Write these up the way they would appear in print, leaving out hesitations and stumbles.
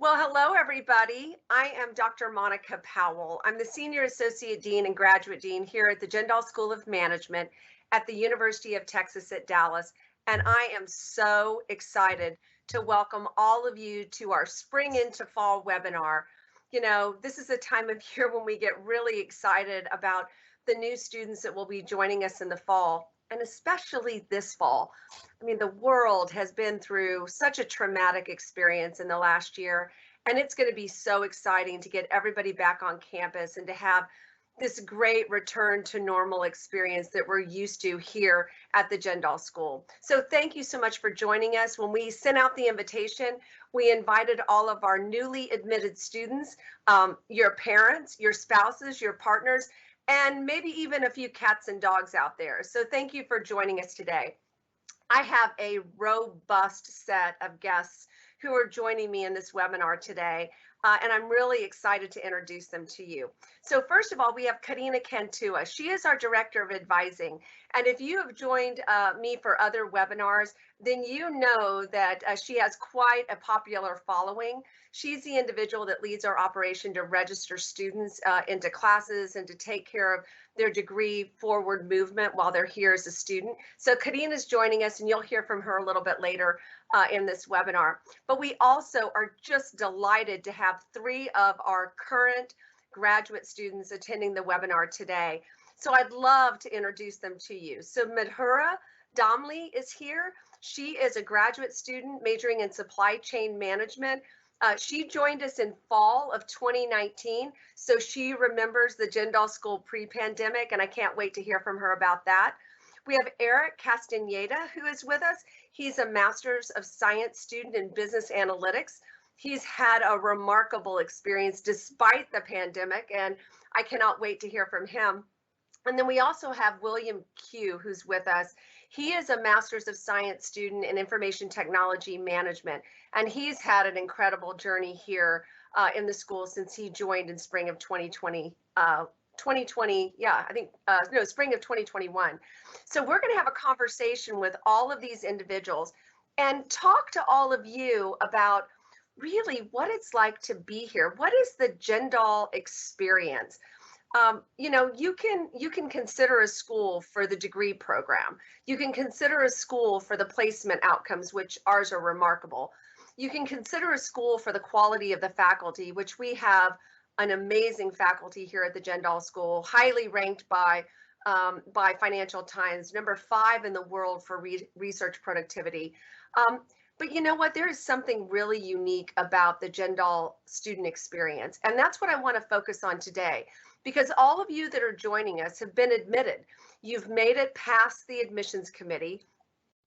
Well, hello, everybody. I am Dr. Monica Powell. I'm the Senior Associate Dean and Graduate Dean here at the Jindal School of Management at the University of Texas at Dallas. And I am so excited to welcome all of you to our Spring into Fall webinar. You know, this is a time of year when we get really excited about the new students that will be joining us in the fall, and especially this fall. I mean, the world has been through such a traumatic experience in the last year, and it's going to be so exciting to get everybody back on campus and to have this great return to normal experience that we're used to here at the Gendal School. So thank you so much for joining us. When we sent out the invitation, we invited all of our newly admitted students, your parents, your spouses, your partners, and maybe even a few cats and dogs out there. So thank you for joining us today. I have a robust set of guests who are joining me in this webinar today, and I'm really excited to introduce them to you. So first of all, we have Karina Cantua. She is our Director of Advising, and if you have joined me for other webinars, then you know that she has quite a popular following. She's the individual that leads our operation to register students into classes and to take care of their degree forward movement while they're here as a student. So Karina is joining us, and you'll hear from her a little bit later in this webinar. But we also are just delighted to have 3 of our current graduate students attending the webinar today. So I'd love to introduce them to you. So Madhura Damli is here. She is a graduate student majoring in supply chain management. She joined us in fall of 2019, so she remembers the Gendal School pre-pandemic, and I can't wait to hear from her about that. We have Eric Castaneda, who is with us. He's a Master's of Science student in Business Analytics. He's had a remarkable experience despite the pandemic, and I cannot wait to hear from him. And then we also have William Q, who's with us. He is a Master's of Science student in Information Technology Management, and he's had an incredible journey here in the school since he joined in spring of 2020. Spring of 2021. So we're going to have a conversation with all of these individuals and talk to all of you about really what it's like to be here. What is the Gendal experience? You know, you can consider a school for the degree program. You can consider a school for the placement outcomes, which ours are remarkable. You can consider a school for the quality of the faculty, which we have an amazing faculty here at the Gendal School, highly ranked by Financial Times, number 5 in the world for research productivity. But you know what? There is something really unique about the Gendal student experience, and that's what I want to focus on today. Because all of you that are joining us have been admitted. You've made it past the admissions committee.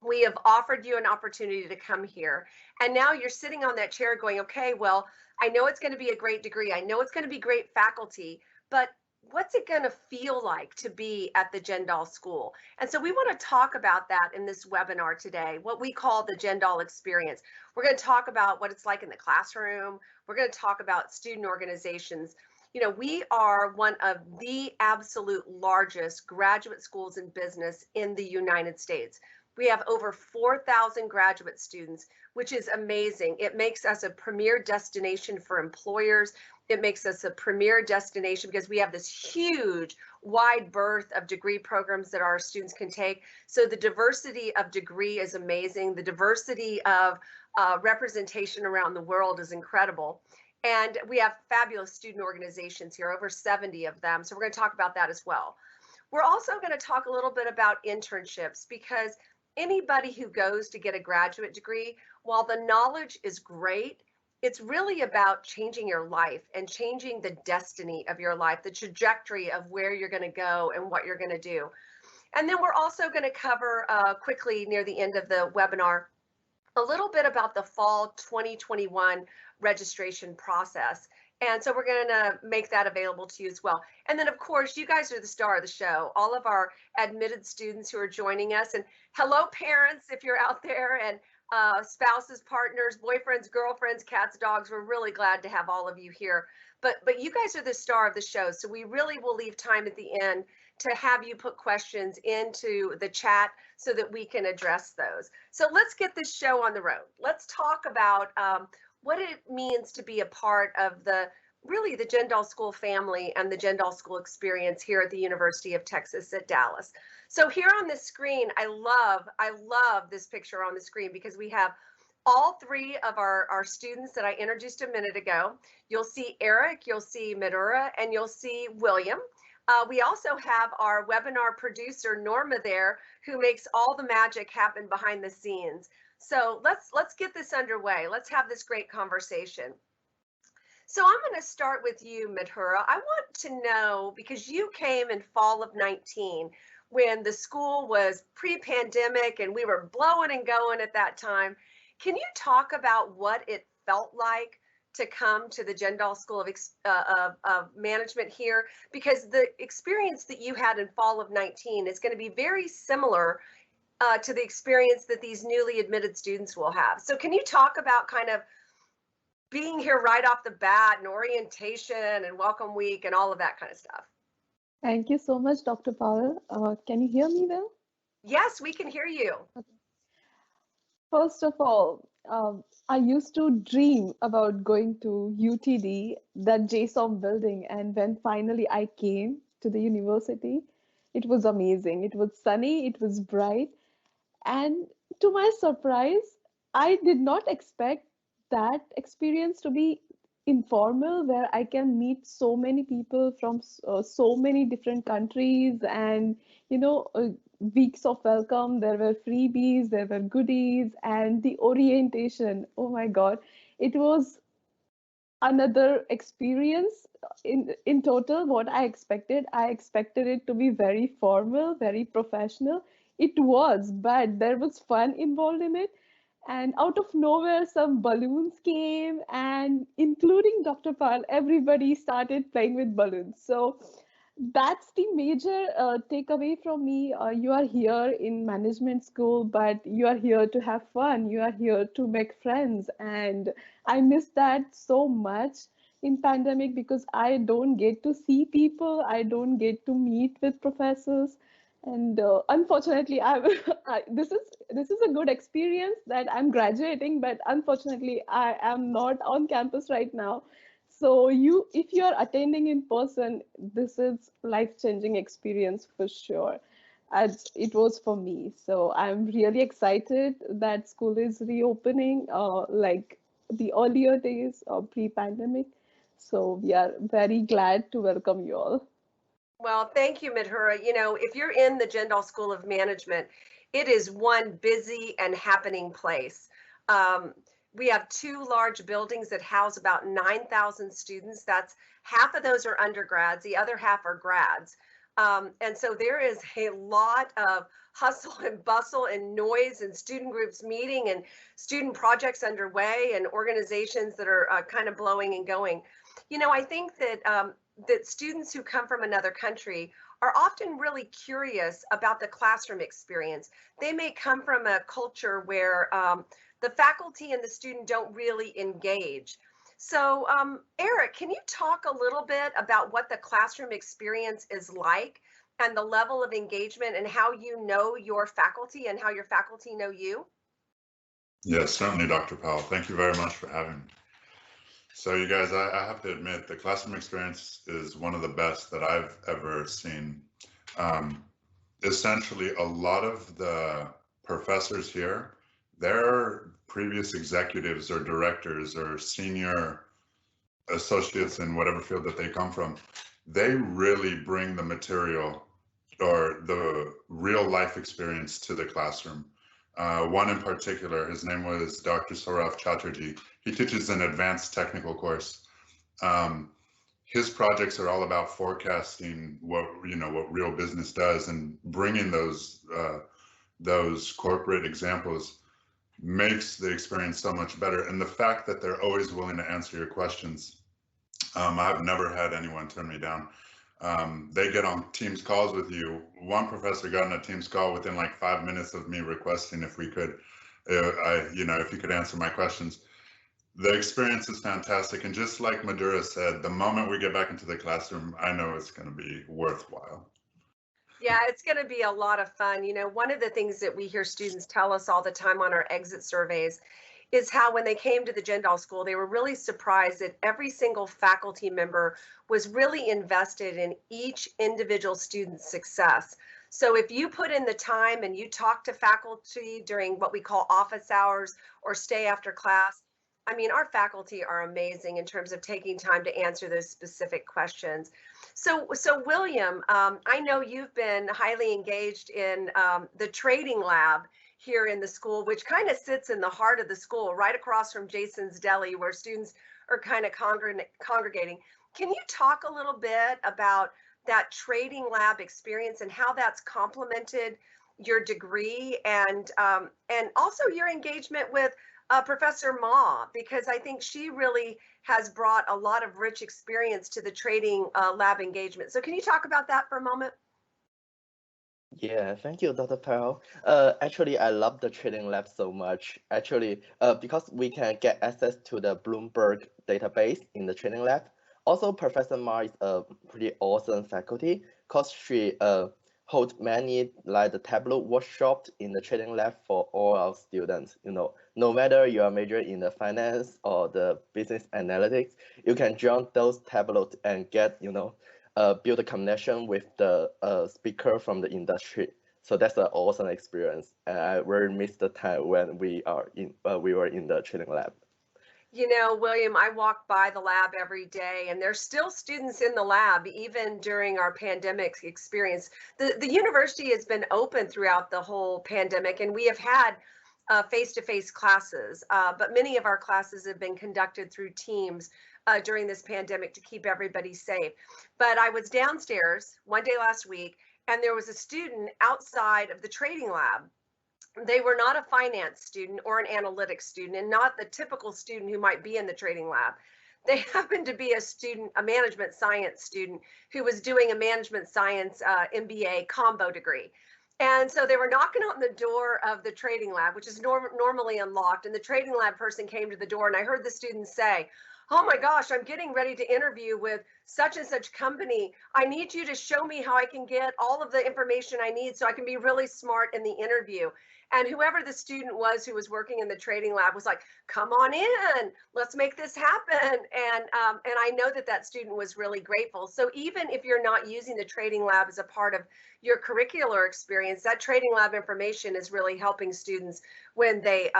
We have offered you an opportunity to come here. And now you're sitting on that chair going, okay, well, I know it's going to be a great degree. I know it's going to be great faculty, but what's it going to feel like to be at the Gendal School? And so we want to talk about that in this webinar today, what we call the Gendal experience. We're going to talk about what it's like in the classroom. We're going to talk about student organizations. You know, we are one of the absolute largest graduate schools in business in the United States. We have over 4,000 graduate students, which is amazing. It makes us a premier destination for employers. It makes us a premier destination because we have this huge wide berth of degree programs that our students can take. So the diversity of degree is amazing. The diversity of representation around the world is incredible. And we have fabulous student organizations here, over 70 of them. So we're going to talk about that as well. We're also going to talk a little bit about internships, because anybody who goes to get a graduate degree, while the knowledge is great, it's really about changing your life and changing the destiny of your life, the trajectory of where you're going to go and what you're going to do. And then we're also going to cover quickly near the end of the webinar a little bit about the fall 2021 registration process. And so we're going to make that available to you as well. And then, of course, you guys are the star of the show, all of our admitted students who are joining us. And hello, parents, if you're out there, and spouses, partners, boyfriends, girlfriends, cats, dogs. We're really glad to have all of you here. But you guys are the star of the show. So we really will leave time at the end to have you put questions into the chat so that we can address those. So let's get this show on the road. Let's talk about what it means to be a part of really the Jindal School family and the Jindal School experience here at the University of Texas at Dallas. So here on the screen, I love this picture on the screen because we have all three of our students that I introduced a minute ago. You'll see Eric, you'll see Medura, and you'll see William. We also have our webinar producer, Norma, there, who makes all the magic happen behind the scenes. So let's get this underway. Let's have this great conversation. So I'm going to start with you, Madhura. I want to know, because you came in fall of 19, when the school was pre-pandemic and we were blowing and going at that time. Can you talk about what it felt like to come to the Gendal School of Management here? Because the experience that you had in fall of 19 is going to be very similar to the experience that these newly admitted students will have. So can you talk about kind of being here right off the bat and orientation and welcome week and all of that kind of stuff? Thank you so much, Dr. Powell. Can you hear me well? Yes, we can hear you. Okay. First of all, I used to dream about going to UTD, that JSOM building, and when finally I came to the university, it was amazing. It was sunny, it was bright, and to my surprise, I did not expect that experience to be informal, where I can meet so many people from so many different countries, and weeks of welcome. There were freebies, there were goodies, and the orientation. Oh my God, it was another experience. In total, what I expected it to be very formal, very professional. It was, but there was fun involved in it. And out of nowhere, some balloons came, and including Dr. Pal, everybody started playing with balloons. So that's the major takeaway from me. You are here in management school, but you are here to have fun. You are here to make friends. And I miss that so much in pandemic, because I don't get to see people. I don't get to meet with professors. And unfortunately, this is a good experience that I'm graduating, but unfortunately, I am not on campus right now. So if you are attending in person, this is life-changing experience for sure, as it was for me. So I'm really excited that school is reopening, like the earlier days of pre-pandemic. So we are very glad to welcome you all. Well, thank you, Madhura. You know, if you're in the Jindal School of Management, it is one busy and happening place. We have two large buildings that house about 9,000 students. That's half of those are undergrads, the other half are grads. And so there is a lot of hustle and bustle and noise and student groups meeting and student projects underway and organizations that are kind of blowing and going. You know, I think that students who come from another country are often really curious about the classroom experience. They may come from a culture where the faculty and the student don't really engage. So Eric, can you talk a little bit about what the classroom experience is like and the level of engagement and how you know your faculty and how your faculty know you? Yes, certainly, Dr. Powell. Thank you very much for having me. So you guys, I have to admit, the classroom experience is one of the best that I've ever seen. Essentially, a lot of the professors here, they're previous executives or directors or senior associates in whatever field that they come from. They really bring the material or the real life experience to the classroom. One in particular, his name was Dr. Saurav Chatterjee. He teaches an advanced technical course. His projects are all about forecasting what real business does, and bringing those corporate examples makes the experience so much better. And the fact that they're always willing to answer your questions. I've never had anyone turn me down. They get on Teams calls with you. One professor got on a Teams call within like 5 minutes of me requesting if we could, if you could answer my questions. The experience is fantastic. And just like Madhura said, the moment we get back into the classroom, I know it's going to be worthwhile. Yeah, it's going to be a lot of fun. You know, one of the things that we hear students tell us all the time on our exit surveys is how when they came to the Jindal School, they were really surprised that every single faculty member was really invested in each individual student's success. So if you put in the time and you talk to faculty during what we call office hours or stay after class, I mean, our faculty are amazing in terms of taking time to answer those specific questions. So William, I know you've been highly engaged in the trading lab here in the school, which kind of sits in the heart of the school, right across from Jason's Deli, where students are kind of congregating. Can you talk a little bit about that trading lab experience and how that's complemented your degree and also your engagement with Professor Ma, because I think she really has brought a lot of rich experience to the trading lab engagement. So can you talk about that for a moment? Yeah, thank you, Dr. Powell. Actually, I love the trading lab so much. Actually, because we can get access to the Bloomberg database in the trading lab. Also, Professor Ma is a pretty awesome faculty because she holds many like the tableau workshops in the trading lab for all our students. You know, no matter you are majoring in the finance or the business analytics, you can join those tableaus and get, build a connection with the speaker from the industry. So that's an awesome experience, and I really miss the time when we were in the trading lab. You know, William, I walk by the lab every day, and there's still students in the lab, even during our pandemic experience. The university has been open throughout the whole pandemic, and we have had face-to-face classes, but many of our classes have been conducted through Teams during this pandemic to keep everybody safe. But I was downstairs one day last week, and there was a student outside of the trading lab. They were not a finance student or an analytics student, and not the typical student who might be in the trading lab. They happened to be a student, a management science student who was doing a management science MBA combo degree. And so they were knocking on the door of the trading lab, which is normally unlocked. And the trading lab person came to the door, and I heard the student say, "Oh my gosh, I'm getting ready to interview with such and such company. I need you to show me how I can get all of the information I need so I can be really smart in the interview." And whoever the student was who was working in the trading lab was like, "Come on in, let's make this happen." And I know that that student was really grateful. So even if you're not using the trading lab as a part of your curricular experience, that trading lab information is really helping students when they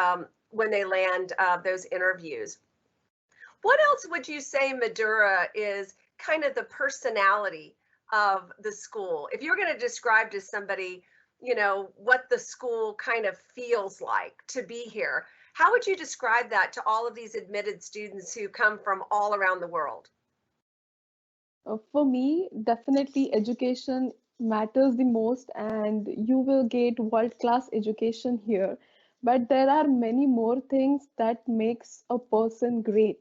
land those interviews. What else would you say, Madura, is kind of the personality of the school? If you're going to describe to somebody, what the school kind of feels like to be here, how would you describe that to all of these admitted students who come from all around the world? For me, definitely education matters the most, and you will get world-class education here. But there are many more things that makes a person great.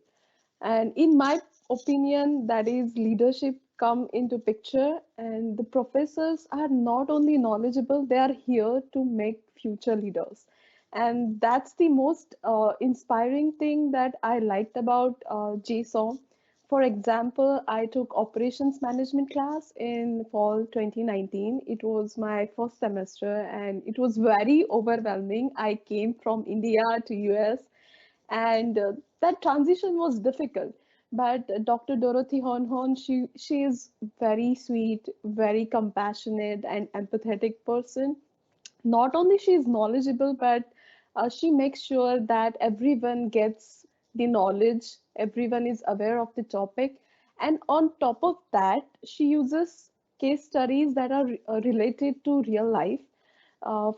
And in my opinion, that is leadership come into picture, and the professors are not only knowledgeable, they are here to make future leaders. And that's the most inspiring thing that I liked about JSOM. For example, I took operations management class in fall 2019. It was my first semester and it was very overwhelming. I came from India to US, and that transition was difficult. But Dr. Dorothy Hornhorn, she is very sweet, very compassionate and empathetic person. Not only she is knowledgeable, but she makes sure that everyone gets the knowledge, everyone is aware of the topic. And on top of that, she uses case studies that are related to real life.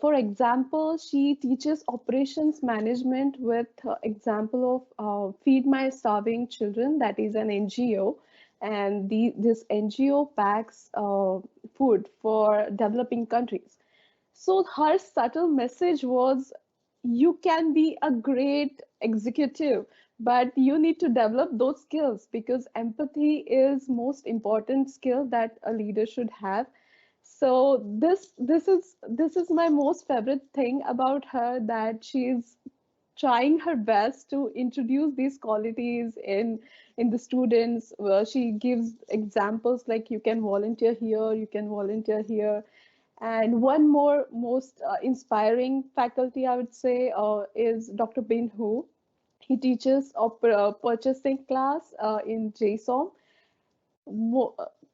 For example, she teaches operations management with example of Feed My Starving Children, that is an NGO, and this NGO packs food for developing countries. So her subtle message was, you can be a great executive, but you need to develop those skills, because empathy is most important skill that a leader should have. So this is my most favorite thing about her, that she's trying her best to introduce these qualities in the students. She gives examples like, you can volunteer here, you can volunteer here. And one more most inspiring faculty, I would say, is Dr. Bin Hu. He teaches a purchasing class in JSOM.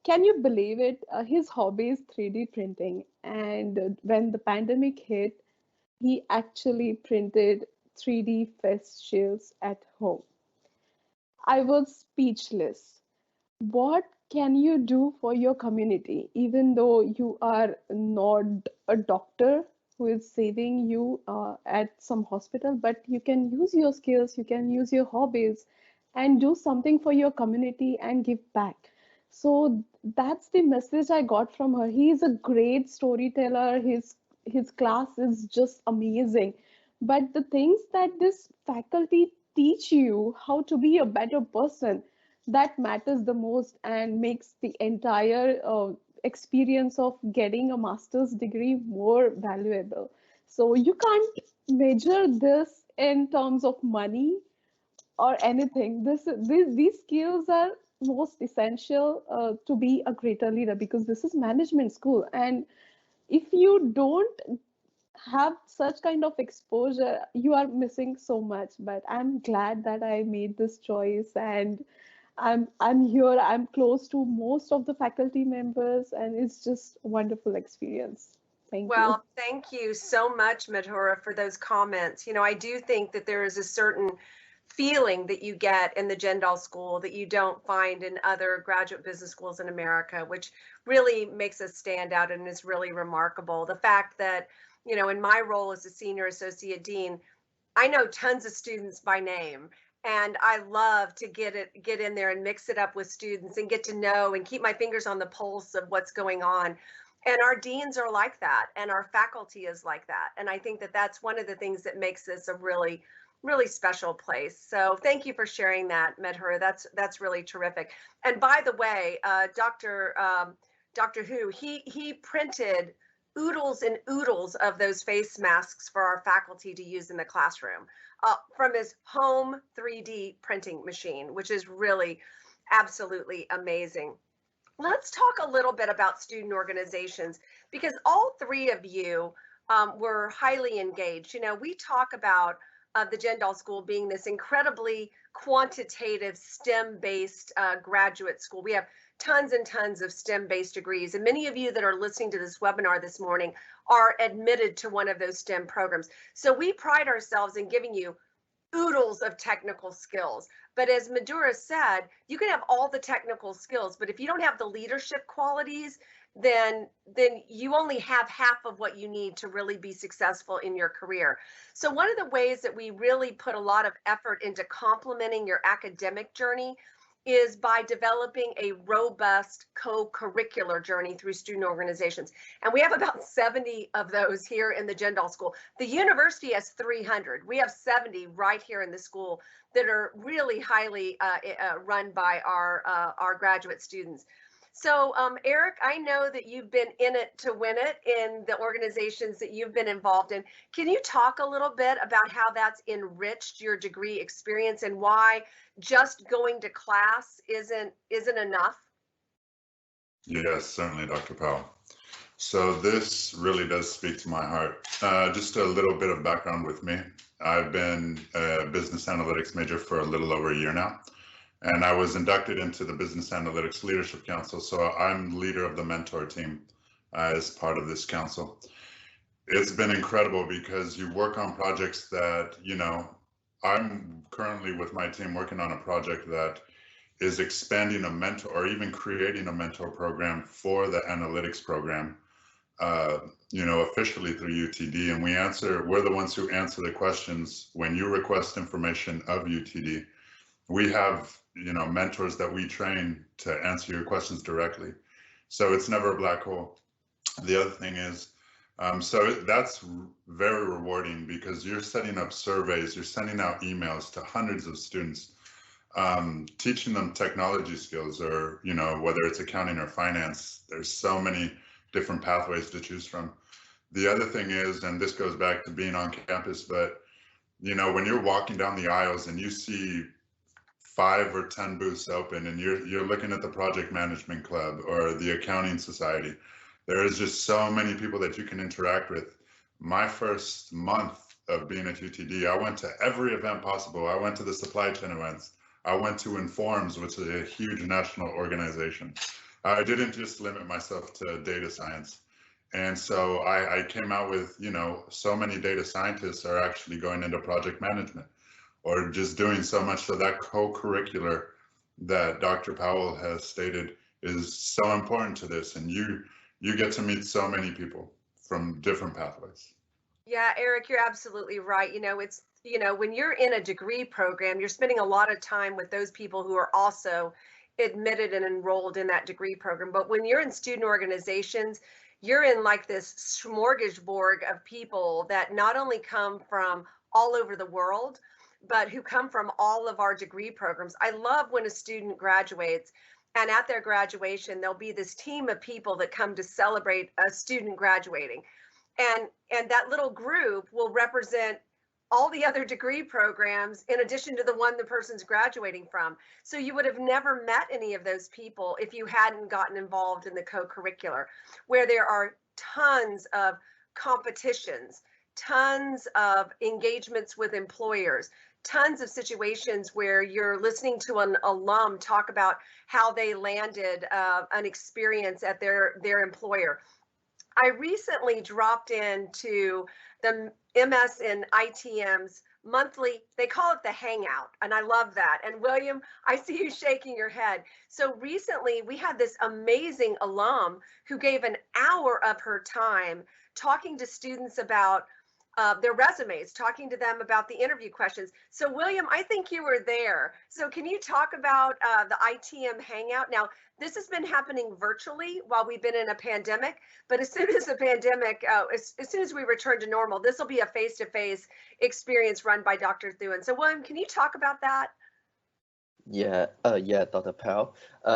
Can you believe it? His hobby is 3D printing. And when the pandemic hit, he actually printed 3D face shields at home. I was speechless. What can you do for your community, even though you are not a doctor who is saving you at some hospital, but you can use your skills, you can use your hobbies and do something for your community and give back. So that's the message I got from her. He is a great storyteller. His class is just amazing. But the things that this faculty teach you how to be a better person, that matters the most and makes the entire experience of getting a master's degree more valuable. So you can't measure this in terms of money or anything. These skills are most essential to be a greater leader, because this is management school. And if you don't have such kind of exposure, you are missing so much. But I'm glad that I made this choice, and I'm here. I'm close to most of the faculty members, and it's just a wonderful experience. Thank you. Well, thank you so much, Madhura, for those comments. You know, I do think that there is a certain feeling that you get in the Gendal School that you don't find in other graduate business schools in America, which really makes us stand out and is really remarkable. The fact that, you know, in my role as a senior associate dean, I know tons of students by name, and I love to get in there and mix it up with students and get to know and keep my fingers on the pulse of what's going on. And our deans are like that, and our faculty is like that. And I think that that's one of the things that makes this a really special place. So thank you for sharing that, Madhura. That's really terrific. And by the way, Dr. Hu, he printed oodles and oodles of those face masks for our faculty to use in the classroom from his home 3D printing machine, which is really absolutely amazing. Let's talk a little bit about student organizations, because all three of you were highly engaged. You know, we talk about the Jindal School being this incredibly quantitative STEM-based graduate school. We have tons and tons of STEM-based degrees, and many of you that are listening to this webinar this morning are admitted to one of those STEM programs. So we pride ourselves in giving you oodles of technical skills. But as Madhura said, you can have all the technical skills, but if you don't have the leadership qualities, then you only have half of what you need to really be successful in your career. So one of the ways that we really put a lot of effort into complementing your academic journey is by developing a robust co-curricular journey through student organizations. And we have about 70 of those here in the Gendal School. The university has 300. We have 70 right here in the school that are really highly run by our graduate students. So Eric, I know that you've been in it to win it in the organizations that you've been involved in. Can you talk a little bit about how that's enriched your degree experience and why just going to class isn't enough? Yes, certainly, Dr. Powell. So this really does speak to my heart. Just a little bit of background with me. I've been a business analytics major for a little over a year now, and I was inducted into the Business Analytics Leadership Council. So I'm leader of the mentor team as part of this council. It's been incredible because you work on projects that, you know, I'm currently with my team working on a project that is expanding a mentor or even creating a mentor program for the analytics program, you know, officially through UTD. And we're the ones who answer the questions when you request information of UTD. We have, you know, mentors that we train to answer your questions directly. So it's never a black hole. The other thing is, so that's very rewarding because you're setting up surveys, you're sending out emails to hundreds of students, teaching them technology skills, or, you know, whether it's accounting or finance. There's so many different pathways to choose from. The other thing is, and this goes back to being on campus, but, you know, when you're walking down the aisles and you see 5 or 10 booths open and you're looking at the project management club or the accounting society, there is just so many people that you can interact with. My first month of being at UTD, I went to every event possible. I went to the supply chain events. I went to Informs, which is a huge national organization. I didn't just limit myself to data science. And so I came out with, you know, so many data scientists are actually going into project management or just doing so much. So that co-curricular that Dr. Powell has stated is so important to this. And you get to meet so many people from different pathways. Yeah, Eric, you're absolutely right. You know, it's, you know, when you're in a degree program, you're spending a lot of time with those people who are also admitted and enrolled in that degree program. But when you're in student organizations, you're in like this smorgasbord of people that not only come from all over the world, but who come from all of our degree programs. I love when a student graduates and at their graduation, there'll be this team of people that come to celebrate a student graduating. And that little group will represent all the other degree programs in addition to the one the person's graduating from. So you would have never met any of those people if you hadn't gotten involved in the co-curricular, where there are tons of competitions, tons of engagements with employers, tons of situations where you're listening to an alum talk about how they landed an experience at their employer. I recently dropped into the MS and ITM's monthly, they call it the Hangout, and I love that. And William, I see you shaking your head. So recently we had this amazing alum who gave an hour of her time talking to students about their resumes, talking to them about the interview questions. So William, I think you were there. So can you talk about the ITM Hangout? Now, this has been happening virtually while we've been in a pandemic, but as soon as the pandemic, as soon as we return to normal, this will be a face-to-face experience run by Dr. Thuan. So William, can you talk about that? Yeah, Dr. Powell.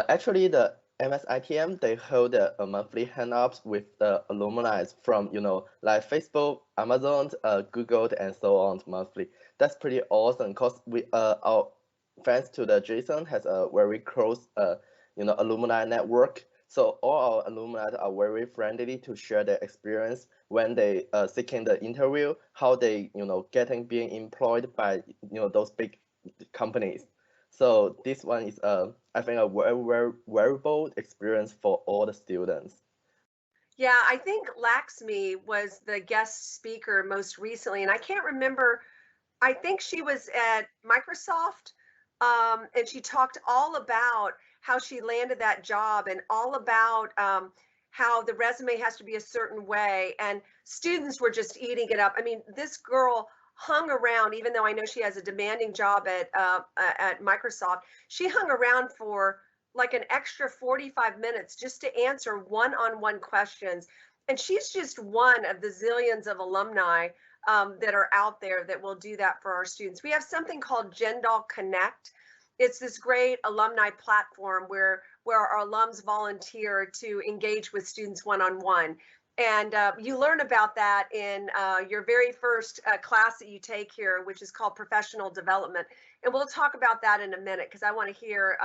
Actually, the MSITM, they hold a monthly hangouts with the alumni from, you know, like Facebook, Amazon, Google, and so on monthly. That's pretty awesome because we, our thanks to the Jason has a very close, you know, alumni network. So all our alumni are very friendly to share their experience when they seeking the interview, how they, you know, being employed by, you know, those big companies. So this one is, I think, a very wearable experience for all the students. Yeah, I think Laxmi was the guest speaker most recently, and I can't remember. I think she was at Microsoft, and she talked all about how she landed that job and all about how the resume has to be a certain way, and students were just eating it up. I mean, this girl hung around, even though I know she has a demanding job at Microsoft. She hung around for like an extra 45 minutes just to answer one-on-one questions. And she's just one of the zillions of alumni that are out there that will do that for our students. We have something called Gendal Connect. It's this great alumni platform where our alums volunteer to engage with students one-on-one. And you learn about that in your very first class that you take here, which is called Professional Development. And we'll talk about that in a minute because I want to hear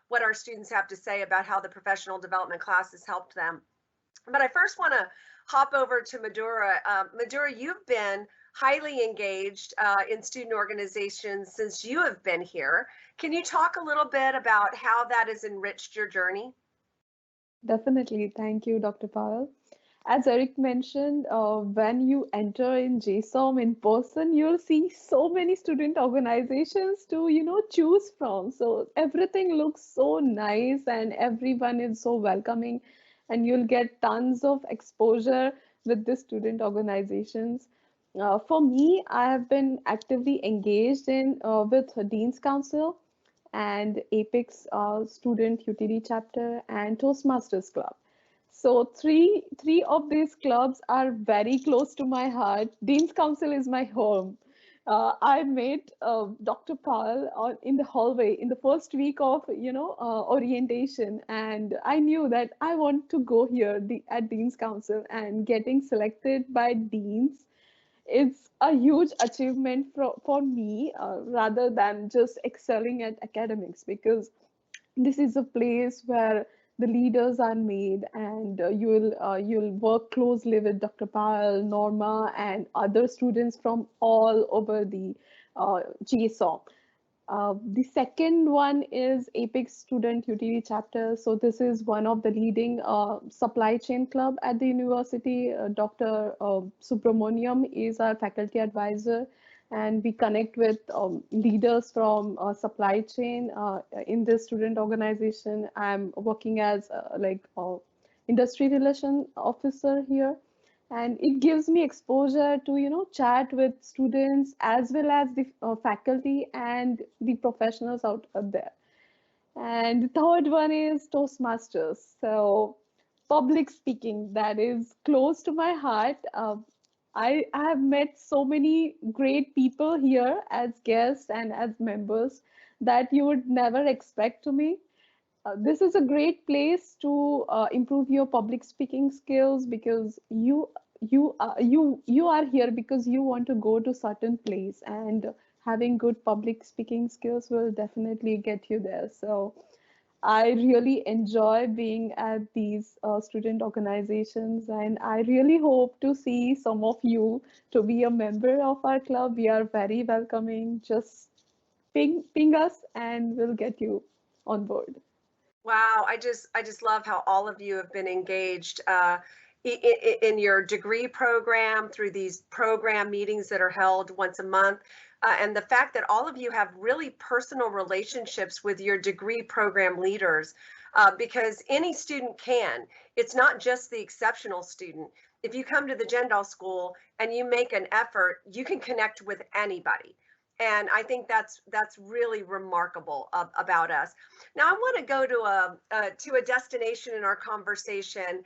what our students have to say about how the professional development class has helped them. But I first want to hop over to Madhura. Madhura, you've been highly engaged in student organizations since you have been here. Can you talk a little bit about how that has enriched your journey? Definitely. Thank you, Dr. Powell. As Eric mentioned, when you enter in JSOM in person, you'll see so many student organizations to, you know, choose from. So everything looks so nice and everyone is so welcoming, and you'll get tons of exposure with the student organizations. For me, I have been actively engaged in with Dean's Council and APIC's student UTD chapter and Toastmasters Club. So three of these clubs are very close to my heart. Dean's Council is my home. I met Dr. Powell in the hallway in the first week of, you know, orientation, and I knew that I want to go here at Dean's Council, and getting selected by Dean's, it's a huge achievement for me rather than just excelling at academics, because this is a place where the leaders are made, and you'll work closely with Dr. Powell, Norma, and other students from all over the GSOM. The second one is Apex Student Utility Chapter. So this is one of the leading supply chain club at the university. Dr. Subramoniam is our faculty advisor, and we connect with leaders from supply chain in this student organization. I'm working as industry relation officer here, and it gives me exposure to chat with students as well as the faculty and the professionals out there. And the third one is Toastmasters. So public speaking, that is close to my heart. I have met so many great people here as guests and as members that you would never expect to me. This is a great place to improve your public speaking skills, because you are here because you want to go to certain place, and having good public speaking skills will definitely get you there. So I really enjoy being at these student organizations, and I really hope to see some of you to be a member of our club. We are very welcoming. Just ping us and we'll get you on board. Wow, I just love how all of you have been engaged in your degree program through these program meetings that are held once a month. And the fact that all of you have really personal relationships with your degree program leaders, because any student can. It's not just the exceptional student. If you come to the Gendal School and you make an effort, you can connect with anybody. And I think that's really remarkable about us. Now I want to go to a destination in our conversation,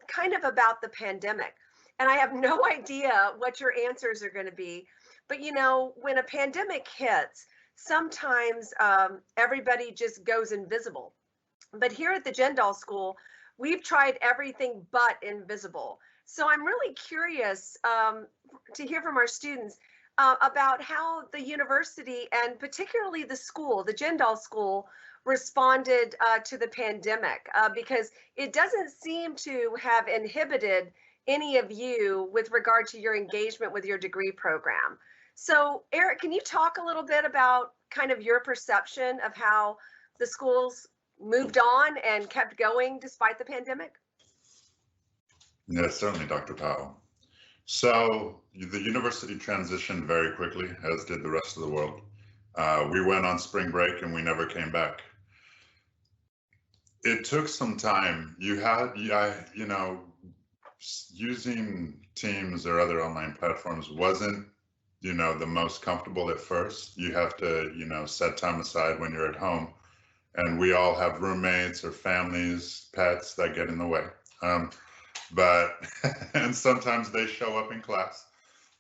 kind of about the pandemic. And I have no idea what your answers are going to be. But when a pandemic hits, sometimes everybody just goes invisible. But here at the Gendal School, we've tried everything but invisible. So I'm really curious to hear from our students about how the university, and particularly the school, the Jindal School, responded to the pandemic, because it doesn't seem to have inhibited any of you with regard to your engagement with your degree program. So Eric, can you talk a little bit about kind of your perception of how the schools moved on and kept going despite the pandemic? Yes, certainly, Dr. Powell. So the university transitioned very quickly, as did the rest of the world. We went on spring break and we never came back. It took some time. Using Teams or other online platforms wasn't, the most comfortable at first. You have to, set time aside when you're at home. And we all have roommates or families, pets that get in the way. And sometimes they show up in class.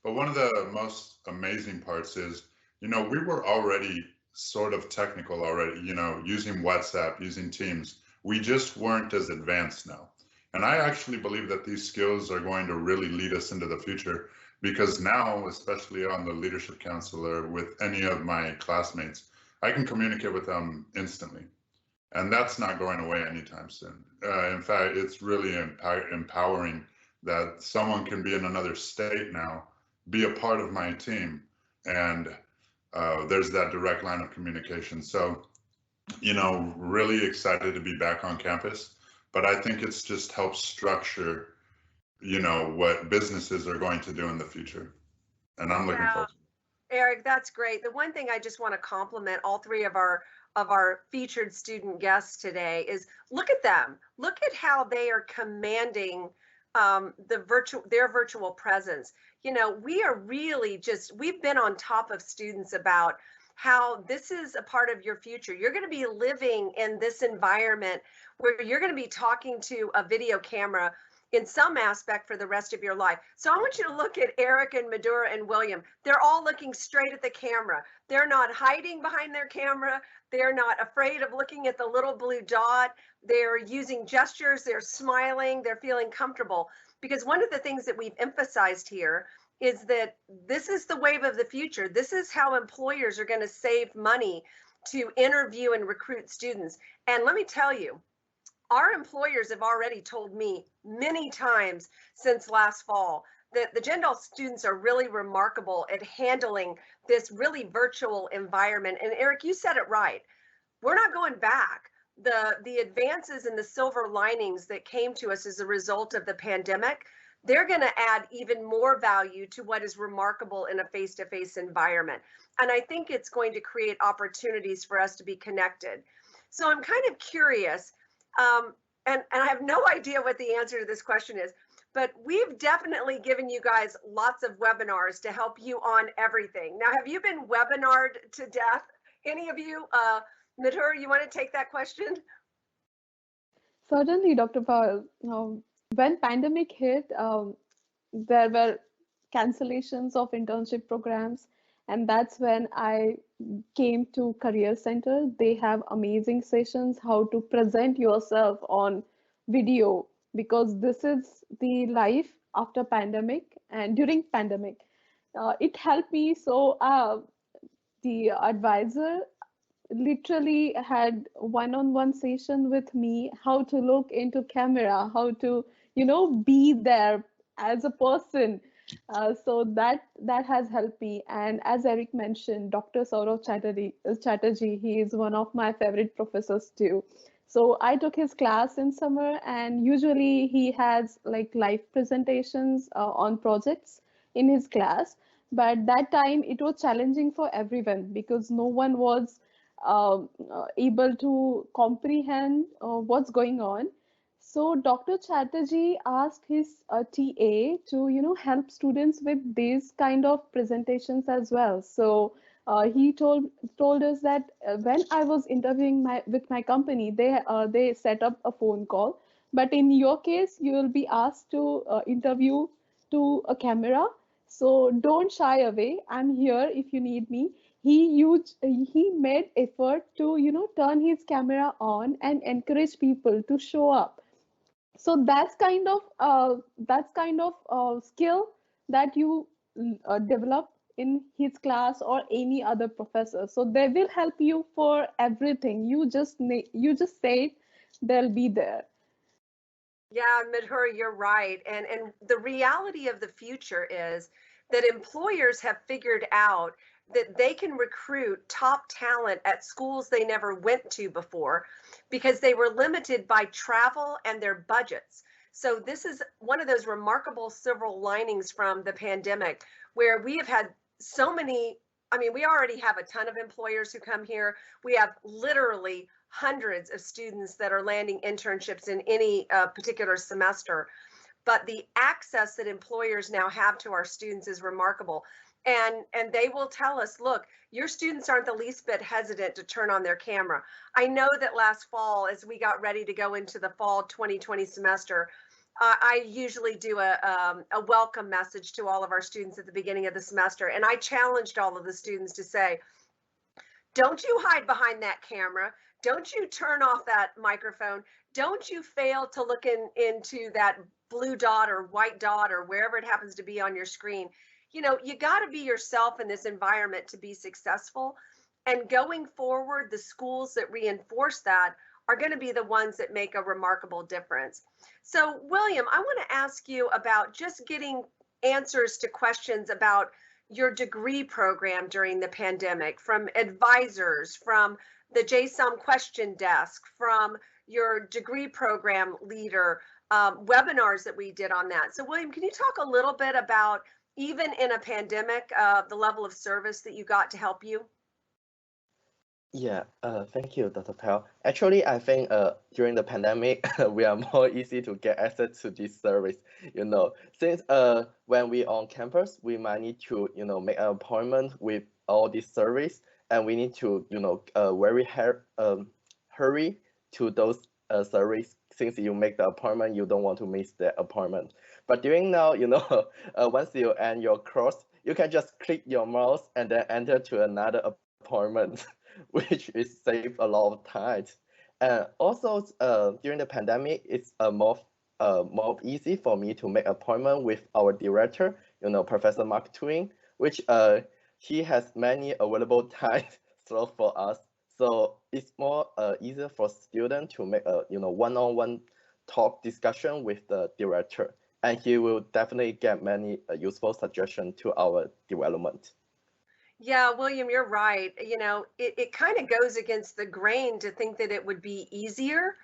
But one of the most amazing parts is, we were already sort of technical already, using WhatsApp, using Teams. We just weren't as advanced now. And I actually believe that these skills are going to really lead us into the future, because now, especially on the leadership council or with any of my classmates, I can communicate with them instantly. And that's not going away anytime soon. In fact, it's really empowering that someone can be in another state now, be a part of my team, and there's that direct line of communication. So, really excited to be back on campus, but I think it's just helped structure, what businesses are going to do in the future. And I'm looking forward to it. Eric, that's great. The one thing I just want to compliment all three of our featured student guests today is look at them. Look at how they are commanding their virtual presence. We are really we've been on top of students about how this is a part of your future. You're going to be living in this environment where you're going to be talking to a video camera in some aspect for the rest of your life. So I want you to look at Eric and Madura and William. They're all looking straight at the camera. They're not hiding behind their camera. They're not afraid of looking at the little blue dot. They're using gestures. They're smiling. They're feeling comfortable. Because one of the things that we've emphasized here is that this is the wave of the future. This is how employers are going to save money to interview and recruit students. And let me tell you, our employers have already told me many times since last fall that the Gendal students are really remarkable at handling this really virtual environment. And Eric, you said it right. We're not going back. The advances and the silver linings that came to us as a result of the pandemic, they're going to add even more value to what is remarkable in a face-to-face environment. And I think it's going to create opportunities for us to be connected. So I'm kind of curious, and I have no idea what the answer to this question is, but we've definitely given you guys lots of webinars to help you on everything. Now, have you been webinared to death? Any of you? Madhur, you want to take that question? Certainly, Dr. Powell. When pandemic hit, there were cancellations of internship programs, and that's when I came to Career Center. They have amazing sessions how to present yourself on video, because this is the life after pandemic and during pandemic. It helped me. So the advisor literally had one-on-one session with me, how to look into camera, how to, be there as a person. So that has helped me. And as Eric mentioned, Dr. Saurav Chatterjee, he is one of my favorite professors too. So I took his class in summer, and usually he has like live presentations on projects in his class. But that time it was challenging for everyone because no one was able to comprehend what's going on. So Dr. Chatterjee asked his TA to, help students with these kind of presentations as well. So he told us that when I was interviewing with my company, they set up a phone call. But in your case, you will be asked to interview to a camera. So don't shy away. I'm here if you need me. He made effort to turn his camera on and encourage people to show up. So that's kind of skill that you develop in his class or any other professor. So they will help you for everything. You just say it, they'll be there. Yeah, Madhur, you're right. And the reality of the future is that employers have figured out that they can recruit top talent at schools they never went to before because they were limited by travel and their budgets. So this is one of those remarkable silver linings from the pandemic where we have had so many. I mean, we already have a ton of employers who come here. We have literally hundreds of students that are landing internships in any particular semester. But the access that employers now have to our students is remarkable. And they will tell us, look, your students aren't the least bit hesitant to turn on their camera. I know that last fall, as we got ready to go into the fall 2020 semester, I usually do a welcome message to all of our students at the beginning of the semester. And I challenged all of the students to say, don't you hide behind that camera. Don't you turn off that microphone. Don't you fail to look into that blue dot or white dot or wherever it happens to be on your screen. You got to be yourself in this environment to be successful. And going forward, the schools that reinforce that are going to be the ones that make a remarkable difference. So, William, I want to ask you about just getting answers to questions about your degree program during the pandemic from advisors, from the JSOM question desk, from your degree program leader, webinars that we did on that. So, William, can you talk a little bit about, even in a pandemic, the level of service that you got to help you? Yeah, thank you, Dr. Powell. Actually, I think during the pandemic, we are more easy to get access to this service. Since when we on campus, we might need to make an appointment with all this service, and we need to very hurry to those service. Since you make the appointment, you don't want to miss the appointment. But during now, once you end your course, you can just click your mouse and then enter to another appointment. Which is save a lot of time. And also during the pandemic, it's more easy for me to make appointment with our director, Professor Mark which he has many available time slots for us. So it's more easier for student to make a one-on-one talk discussion with the director, and he will definitely get many useful suggestions to our development. Yeah, William, you're right. You know, it kind of goes against the grain to think that it would be easier,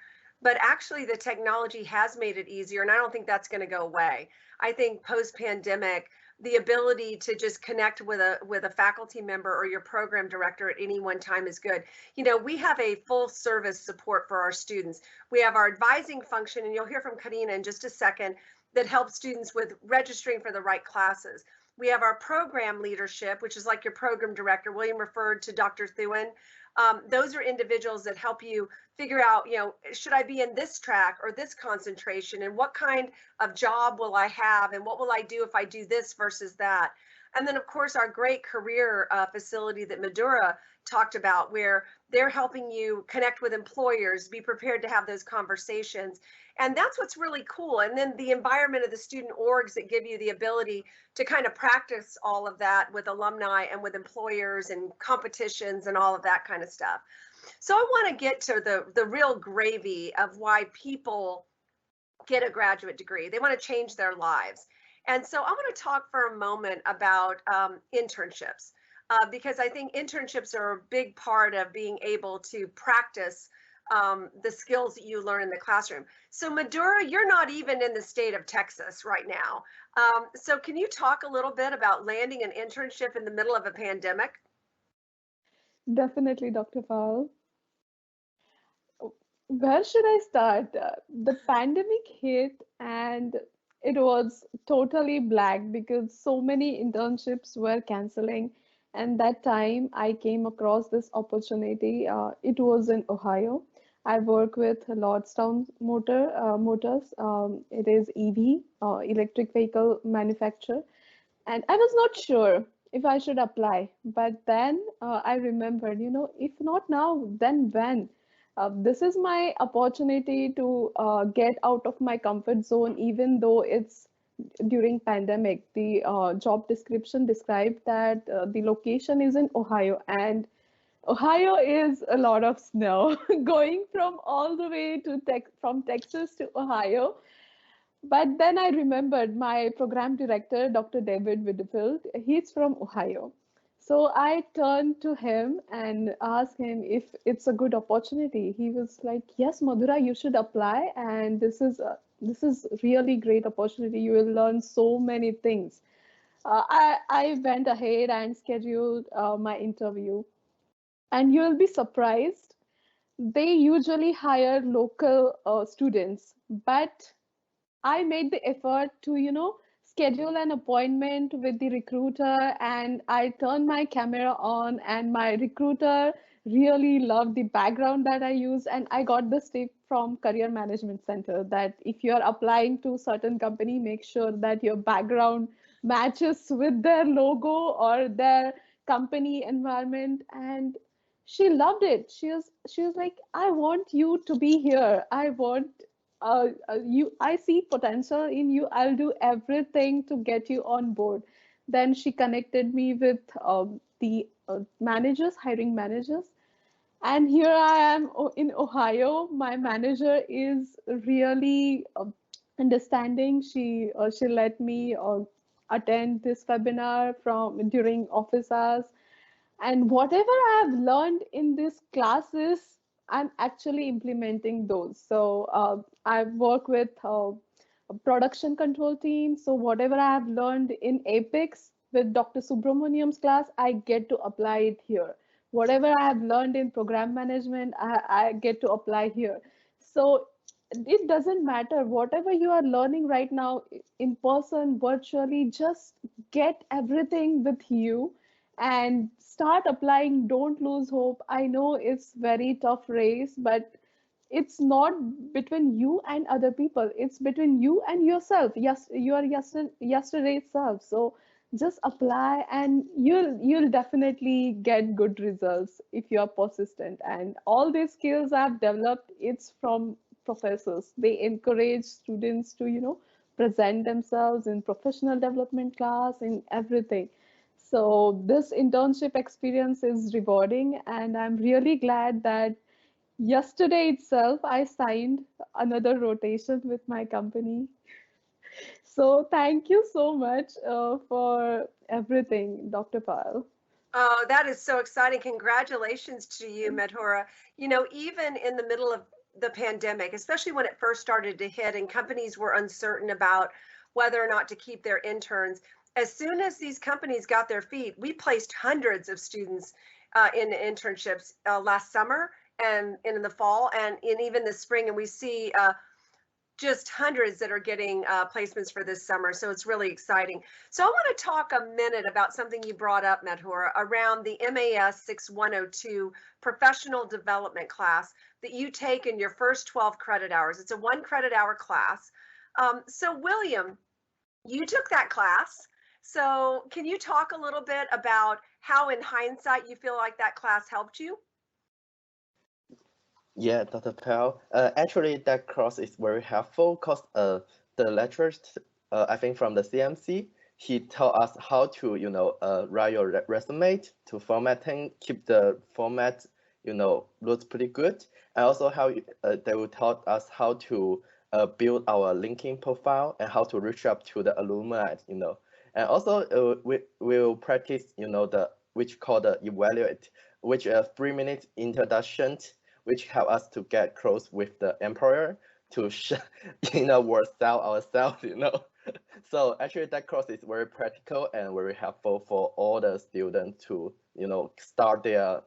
but actually the technology has made it easier, and I don't think that's going to go away. I think post-pandemic, the ability to just connect with a faculty member or your program director at any one time is good. You know, we have a full service support for our students. We have our advising function, and you'll hear from Karina in just a second, that helps students with registering for the right classes. We have our program leadership, which is like your program director. William referred to Dr. Thuin. Those are individuals that help you figure out, you know, should I be in this track or this concentration, and what kind of job will I have, and what will I do if I do this versus that. And then, of course, our great career facility that Madura talked about, where they're helping you connect with employers, be prepared to have those conversations. And that's what's really cool. And then the environment of the student orgs that give you the ability to kind of practice all of that with alumni and with employers and competitions and all of that kind of stuff. So I want to get to the real gravy of why people get a graduate degree. They want to change their lives. And so I want to talk for a moment about internships, because I think internships are a big part of being able to practice the skills that you learn in the classroom. So Madura, you're not even in the state of Texas right now. So can you talk a little bit about landing an internship in the middle of a pandemic? Definitely, Dr. Powell. Where should I start? The pandemic hit and it was totally black because so many internships were canceling. And that time I came across this opportunity. It was in Ohio. I work with Lordstown Motors. It is EV, electric vehicle manufacturer. And I was not sure if I should apply. But then I remembered, if not now, then when? This is my opportunity to get out of my comfort zone, even though it's during pandemic. The job description described that the location is in Ohio, and Ohio is a lot of snow. Going from all the way to from Texas to Ohio. But then I remembered my program director, Dr. David Widfield. He's from Ohio. So I turned to him and asked him if it's a good opportunity. He was like, "Yes, Madhura, you should apply, and this is really great opportunity. You will learn so many things." I went ahead and scheduled my interview, and you will be surprised. They usually hire local students, but I made the effort to, schedule an appointment with the recruiter, and I turned my camera on, and my recruiter really loved the background that I use. And I got this tip from Career Management Center that if you're applying to certain company, make sure that your background matches with their logo or their company environment. And she loved it. She was like, "I want you to be here. I see potential in you. I'll do everything to get you on board." Then she connected me with the hiring managers. And here I am in Ohio. My manager is really understanding. She let me attend this webinar from during office hours, and whatever I have learned in these classes, I'm actually implementing those. So I work with a production control team. So whatever I have learned in Apex with Dr. Subramaniam's class, I get to apply it here. Whatever I have learned in program management, I get to apply here. So it doesn't matter whatever you are learning right now in person, virtually, just get everything with you and start applying. Don't lose hope. I know it's very tough race, but it's not between you and other people. It's between you and yourself. Yes, your yesterday's self. So just apply, and you'll definitely get good results if you are persistent. And all these skills I've developed, it's from professors. They encourage students to present themselves in professional development class, in everything. So this internship experience is rewarding, and I'm really glad that yesterday itself I signed another rotation with my company. So thank you so much for everything, Dr. Pal. Oh, that is so exciting. Congratulations to you, Madhura. You know, even in the middle of the pandemic, especially when it first started to hit and companies were uncertain about whether or not to keep their interns, as soon as these companies got their feet, we placed hundreds of students in internships last summer and in the fall and in even the spring. And we see just hundreds that are getting placements for this summer. So it's really exciting. So I want to talk a minute about something you brought up, Madhura, around the MAS 6102 professional development class that you take in your first 12 credit hours. It's a 1 credit hour class. So William, you took that class. So can you talk a little bit about how in hindsight you feel like that class helped you? Yeah, Dr. Pell. Actually, that course is very helpful because the lecturers, I think from the CMC, he taught us how to, write your resume to formatting, keep the format, looks pretty good. And also how they will taught us how to build our LinkedIn profile and how to reach out to the alumni, And also we will practice, which called the evaluate, which 3-minute introduction, which help us to get close with the employer to, word sell ourselves, So actually that course is very practical and very helpful for all the students to, start their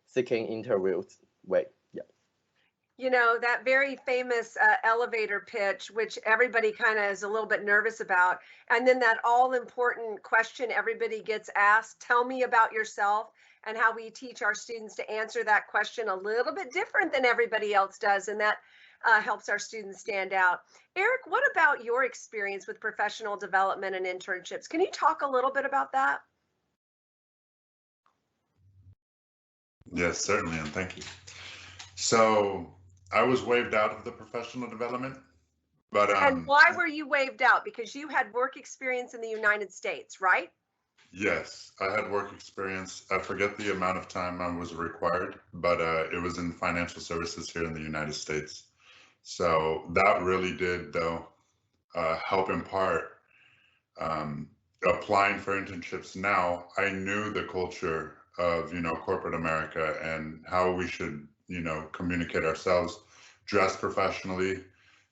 seeking interviews way. Yeah. You know, that very famous elevator pitch, which everybody kind of is a little bit nervous about. And then that all important question everybody gets asked, tell me about yourself, and how we teach our students to answer that question a little bit different than everybody else does. And that helps our students stand out. Eric, what about your experience with professional development and internships? Can you talk a little bit about that? Yes, certainly, and thank you. So I was waived out of the professional development, but And why were you waived out? Because you had work experience in the United States, right? yes, I had work experience. I forget the amount of time I was required, but it was in financial services here in the United States. So that really did, though, help in part. Applying for internships now, I knew the culture of, corporate America and how we should, communicate ourselves, dress professionally.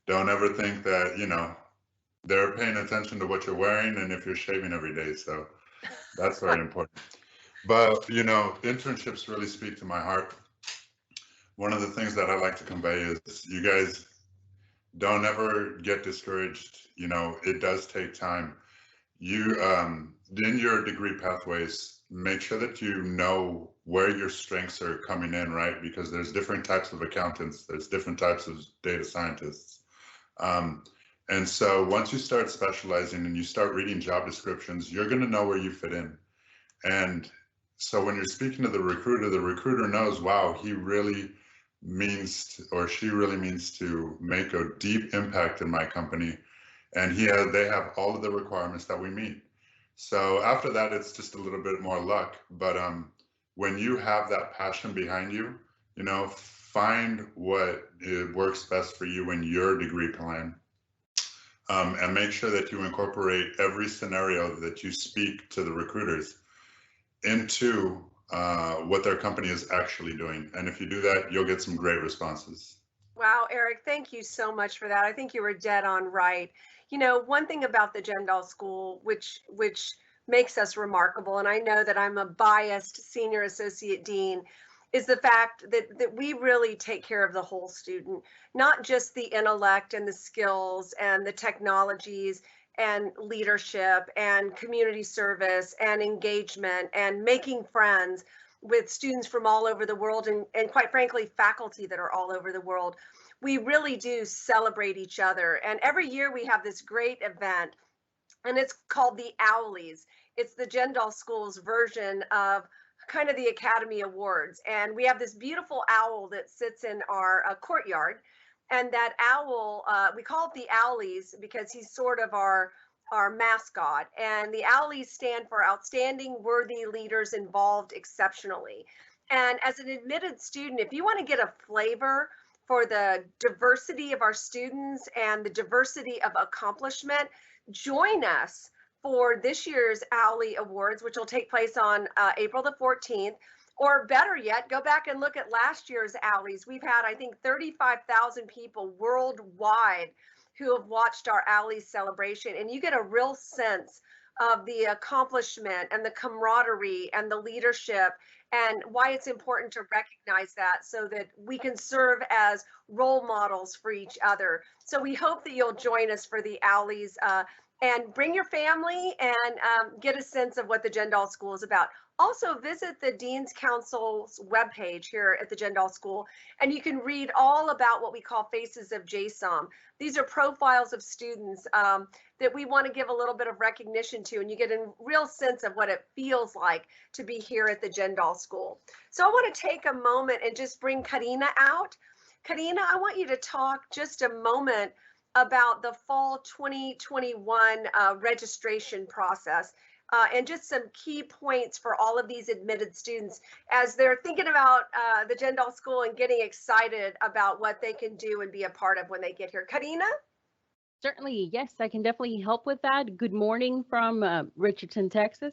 Don't ever think that, they're paying attention to what you're wearing and if you're shaving every day. So that's very important. But, internships really speak to my heart. One of the things that I like to convey is you guys don't ever get discouraged. It does take time. You, in your degree pathways, make sure that you know where your strengths are coming in, right? Because there's different types of accountants, there's different types of data scientists. And so once you start specializing and you start reading job descriptions, you're going to know where you fit in. And so when you're speaking to the recruiter knows, wow, he really means to, or she really means to make a deep impact in my company. And they have all of the requirements that we meet. So after that, it's just a little bit more luck. But when you have that passion behind you, find what works best for you in your degree plan. And make sure that you incorporate every scenario that you speak to the recruiters into what their company is actually doing. And if you do that, you'll get some great responses. Wow, Eric, thank you so much for that. I think you were dead on right. One thing about the Jindal School, which makes us remarkable, and I know that I'm a biased senior associate dean, is the fact that we really take care of the whole student, not just the intellect and the skills and the technologies and leadership and community service and engagement and making friends with students from all over the world and quite frankly, faculty that are all over the world. We really do celebrate each other. And every year we have this great event, and it's called the Owlies. It's the Gendal School's version of kind of the Academy Awards. And we have this beautiful owl that sits in our courtyard. And that owl, we call it the Owlies because he's sort of our our mascot, and the owlies stand for Outstanding Worthy Leaders Involved Exceptionally. And as an admitted student, if you want to get a flavor for the diversity of our students and the diversity of accomplishment, join us for this year's Owlie Awards, which will take place on April the 14th. Or better yet, go back and look at last year's Owlies. We've had, I think, 35,000 people worldwide who have watched our Owlies celebration, and you get a real sense of the accomplishment and the camaraderie and the leadership, and why it's important to recognize that so that we can serve as role models for each other. So we hope that you'll join us for the Owlies, and bring your family and get a sense of what the Gendal School is about. Also, visit the Dean's Council's webpage here at the Gendal School, and you can read all about what we call Faces of JSOM. These are profiles of students that we want to give a little bit of recognition to, and you get a real sense of what it feels like to be here at the Gendal School. So I want to take a moment and just bring Karina out. Karina, I want you to talk just a moment about the fall 2021 registration process. And just some key points for all of these admitted students as they're thinking about the Gendal School and getting excited about what they can do and be a part of when they get here. Karina? Certainly, yes, I can definitely help with that. Good morning from Richardson, Texas.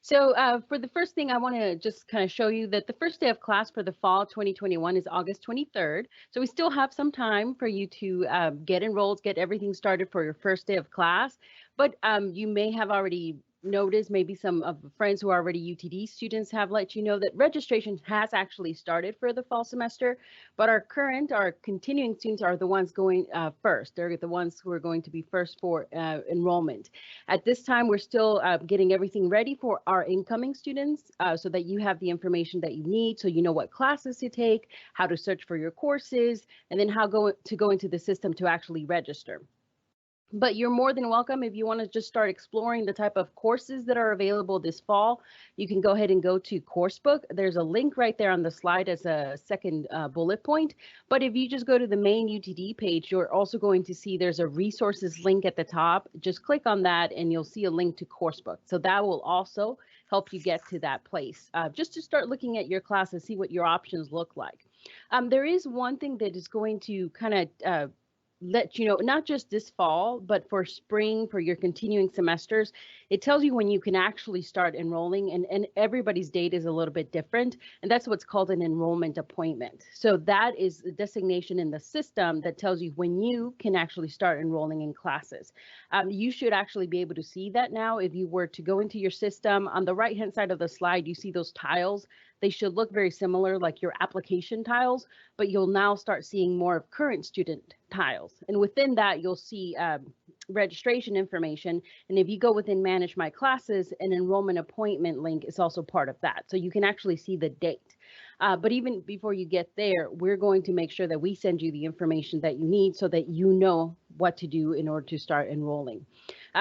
So for the first thing, I want to just kind of show you that the first day of class for the fall 2021 is August 23rd. So we still have some time for you to get enrolled, get everything started for your first day of class. But you may have already noticed, maybe some of the friends who are already UTD students have let you know that registration has actually started for the fall semester, but our continuing students are the ones going first. They're the ones who are going to be first for enrollment. At this time, we're still getting everything ready for our incoming students so that you have the information that you need, so you know what classes to take, how to search for your courses, and then how to go into the system to actually register. But you're more than welcome if you want to just start exploring the type of courses that are available this fall. You can go ahead and go to Coursebook. There's a link right there on the slide as a second bullet point. But if you just go to the main UTD page, you're also going to see there's a resources link at the top. Just click on that and you'll see a link to Coursebook. So that will also help you get to that place just to start looking at your class and see what your options look like. There is one thing that is going to kind of let you know, not just this fall, but for spring, for your continuing semesters, it tells you when you can actually start enrolling, and everybody's date is a little bit different. And that's what's called an enrollment appointment. So that is a designation in the system that tells you when you can actually start enrolling in classes. You should actually be able to see that now. If you were to go into your system, on the right-hand side of the slide, you see those tiles. They should look very similar, like your application tiles, but you'll now start seeing more of current student tiles. And within that, you'll see registration information. And if you go within Manage My Classes, an enrollment appointment link is also part of that. So you can actually see the date. But even before you get there, we're going to make sure that we send you the information that you need so that you know what to do in order to start enrolling.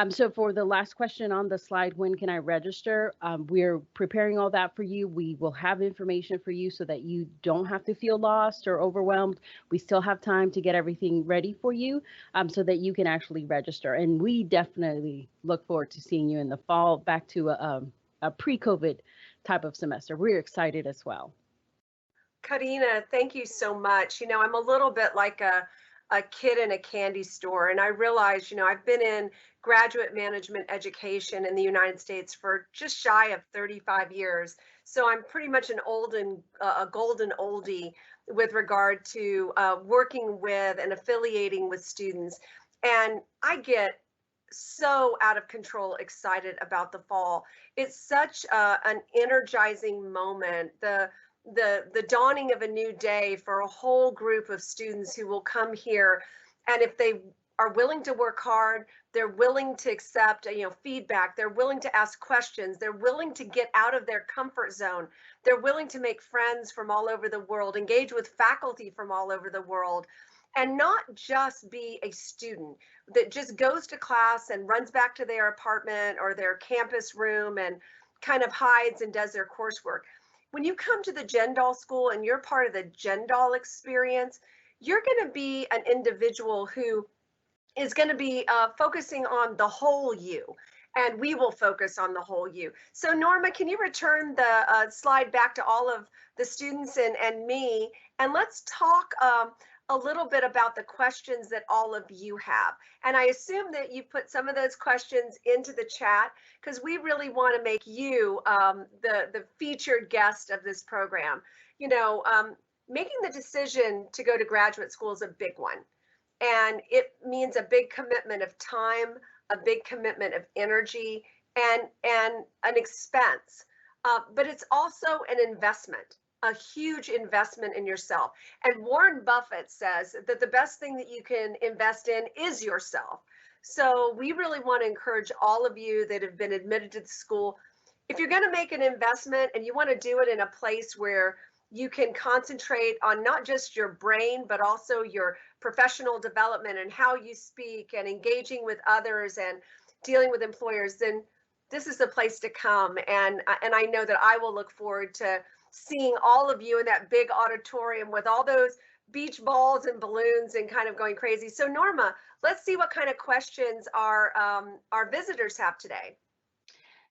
So for the last question on the slide, when can I register? We're preparing all that for you. We will have information for you so that you don't have to feel lost or overwhelmed. We still have time to get everything ready for you so that you can actually register. And we definitely look forward to seeing you in the fall, back to a pre-COVID type of semester. We're excited as well. Karina, thank you so much. You know, I'm a little bit like a kid in a candy store, and I realize, you know, I've been in graduate management education in the United States for just shy of 35 years. So I'm pretty much a golden oldie with regard to working with and affiliating with students. And I get so out of control excited about the fall. It's such an energizing moment. The dawning of a new day for a whole group of students who will come here, and if they are willing to work hard, they're willing to accept feedback, they're willing to ask questions, they're willing to get out of their comfort zone, they're willing to make friends from all over the world, engage with faculty from all over the world, and not just be a student that just goes to class and runs back to their apartment or their campus room and kind of hides and does their coursework. When you come to the Gendal School and you're part of the Gendal experience, you're going to be an individual who is going to be focusing on the whole you, and we will focus on the whole you. So Norma, can you return the slide back to all of the students and me, and let's talk a little bit about the questions that all of you have. And I assume that you put some of those questions into the chat, because we really want to make you the featured guest of this program. You know, making the decision to go to graduate school is a big one. And it means a big commitment of time, a big commitment of energy, and an expense. But it's also an investment, a huge investment in yourself. And Warren Buffett says that the best thing that you can invest in is yourself. So we really want to encourage all of you that have been admitted to the school, if you're going to make an investment and you want to do it in a place where you can concentrate on not just your brain, but also your professional development and how you speak and engaging with others and dealing with employers, then this is the place to come. And I know that I will look forward to seeing all of you in that big auditorium with all those beach balls and balloons and kind of going crazy. So Norma, let's see what kind of questions our visitors have today.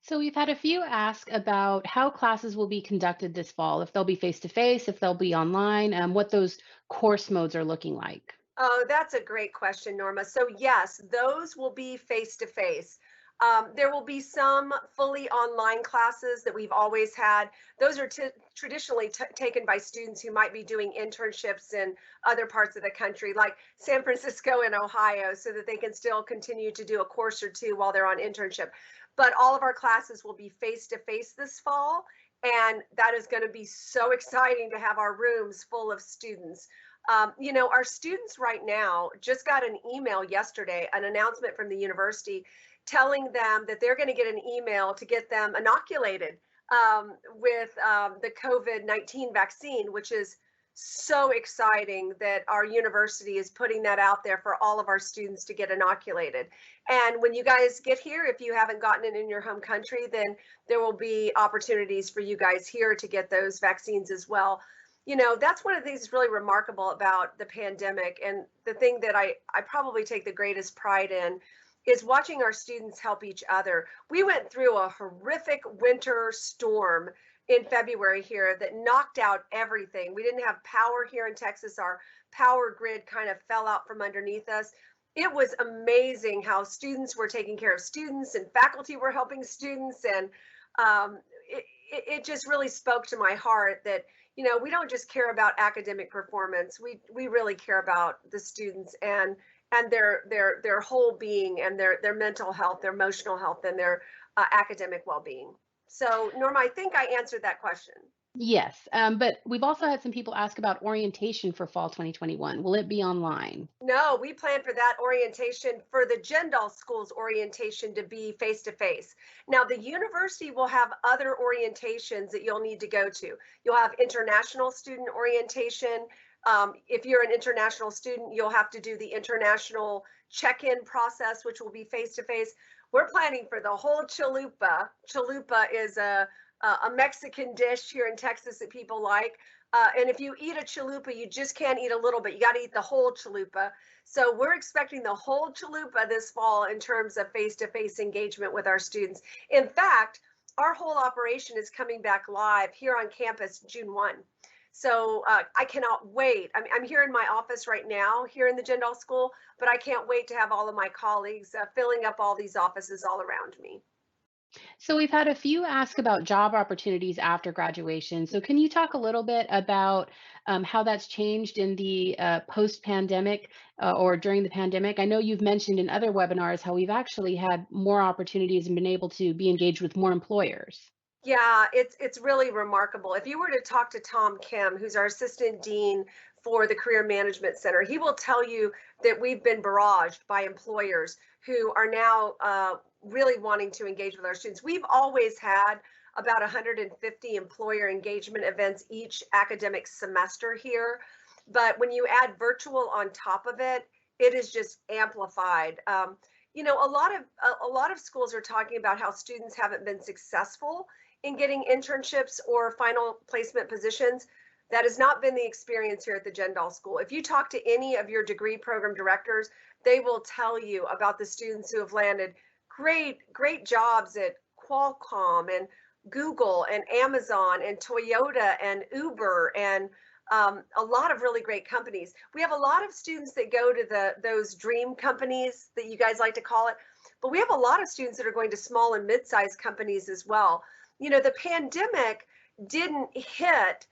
So we've had a few ask about how classes will be conducted this fall, if they'll be face-to-face, if they'll be online, and what those course modes are looking like. Oh, that's a great question, Norma. So yes, those will be face-to-face. There will be some fully online classes that we've always had. Those are traditionally taken by students who might be doing internships in other parts of the country, like San Francisco and Ohio, so that they can still continue to do a course or two while they're on internship. But all of our classes will be face-to-face this fall, and that is going to be so exciting to have our rooms full of students. You know, our students right now just got an email yesterday, an announcement from the university telling them that they're going to get an email to get them inoculated with the COVID-19 vaccine, which is so exciting that our university is putting that out there for all of our students to get inoculated. And when you guys get here, if you haven't gotten it in your home country, then there will be opportunities for you guys here to get those vaccines as well. You know, that's one of the things that's really remarkable about the pandemic, and the thing that I probably take the greatest pride in is watching our students help each other. We went through a horrific winter storm in February here that knocked out everything. We didn't have power here in Texas. Our power grid kind of fell out from underneath us. It was amazing how students were taking care of students and faculty were helping students. And it just really spoke to my heart that, you know, we don't just care about academic performance. We really care about the students and their whole being and their mental health, their emotional health, and their academic well-being. So Norma, I think I answered that question. Yes, but we've also had some people ask about orientation for fall 2021. Will it be online? No, we plan for that orientation, for the Gendal School's orientation, to be face-to-face. Now, the university will have other orientations that you'll need to go to. You'll have international student orientation. If you're an international student, you'll have to do the international check-in process, which will be face-to-face. We're planning for the whole chalupa. Chalupa is a Mexican dish here in Texas that people like. And if you eat a chalupa, you just can't eat a little bit. You got to eat the whole chalupa. So we're expecting the whole chalupa this fall in terms of face-to-face engagement with our students. In fact, our whole operation is coming back live here on campus June 1. So I cannot wait. I'm here in my office right now, here in the Jindal School, but I can't wait to have all of my colleagues filling up all these offices all around me. So we've had a few ask about job opportunities after graduation. So can you talk a little bit about how that's changed in the post-pandemic or during the pandemic? I know you've mentioned in other webinars how we've actually had more opportunities and been able to be engaged with more employers. Yeah, it's really remarkable. If you were to talk to Tom Kim, who's our assistant dean for the Career Management Center, he will tell you that we've been barraged by employers who are now really wanting to engage with our students. We've always had about 150 employer engagement events each academic semester here, but when you add virtual on top of it, it is just amplified. You know, a lot of schools are talking about how students haven't been successful in getting internships or final placement positions. That has not been the experience here at the Jindal School. If you talk to any of your degree program directors, they will tell you about the students who have landed great jobs at Qualcomm and Google and Amazon and Toyota and Uber and a lot of really great companies. We have a lot of students that go to those dream companies that you guys like to call it, but we have a lot of students that are going to small and mid-sized companies as well. You know, the pandemic didn't hit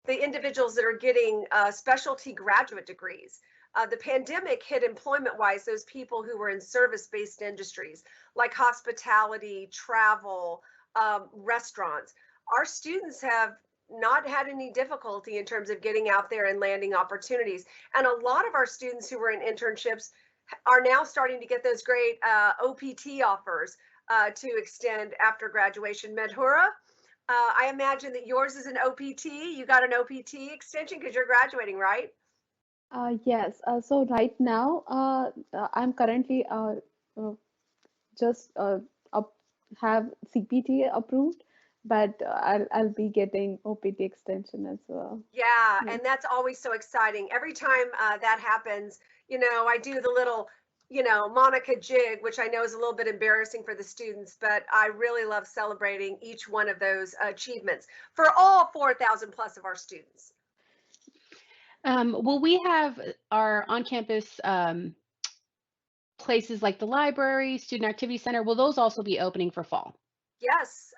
the individuals that are getting specialty graduate degrees. The pandemic hit employment-wise those people who were in service-based industries like hospitality, travel, restaurants. Our students have not had any difficulty in terms of getting out there and landing opportunities. And a lot of our students who were in internships are now starting to get those great OPT offers to extend after graduation. Medhura, I imagine that yours is an OPT. You got an OPT extension because you're graduating, right? Yes. So right now, I'm currently just have CPT approved, but I'll be getting OPT extension as well. Yeah, and that's always so exciting. Every time that happens, you know, I do the little, you know, Monica jig, which I know is a little bit embarrassing for the students, but I really love celebrating each one of those achievements for all 4,000 plus of our students. Well, we have our on-campus places like the library, student activity center. Will those also be opening for fall? Yes.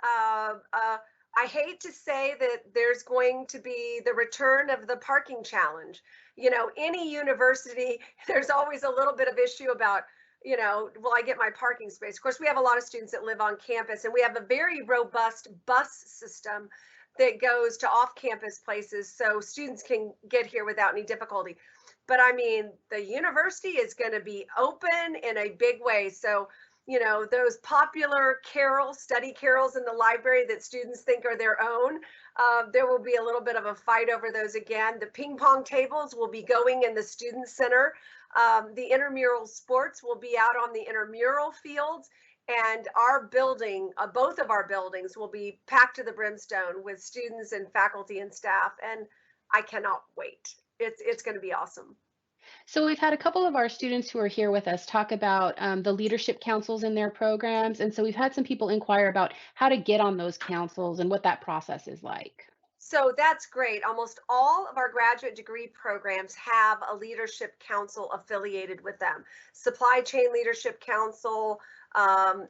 I hate to say that there's going to be the return of the parking challenge. You know, any university, there's always a little bit of issue about, you know, will I get my parking space? Of course, we have a lot of students that live on campus, and we have a very robust bus system that goes to off-campus places so students can get here without any difficulty. But I mean, the university is going to be open in a big way. So, you know, those popular study carols in the library that students think are their own, there will be a little bit of a fight over those again. The ping pong tables will be going in the student center. The intramural sports will be out on the intramural fields. And our building, both of our buildings will be packed to the brimstone with students and faculty and staff. And I cannot wait. It's going to be awesome. So we've had a couple of our students who are here with us talk about the leadership councils in their programs. And so we've had some people inquire about how to get on those councils and what that process is like. So that's great. Almost all of our graduate degree programs have a leadership council affiliated with them. Supply Chain Leadership Council,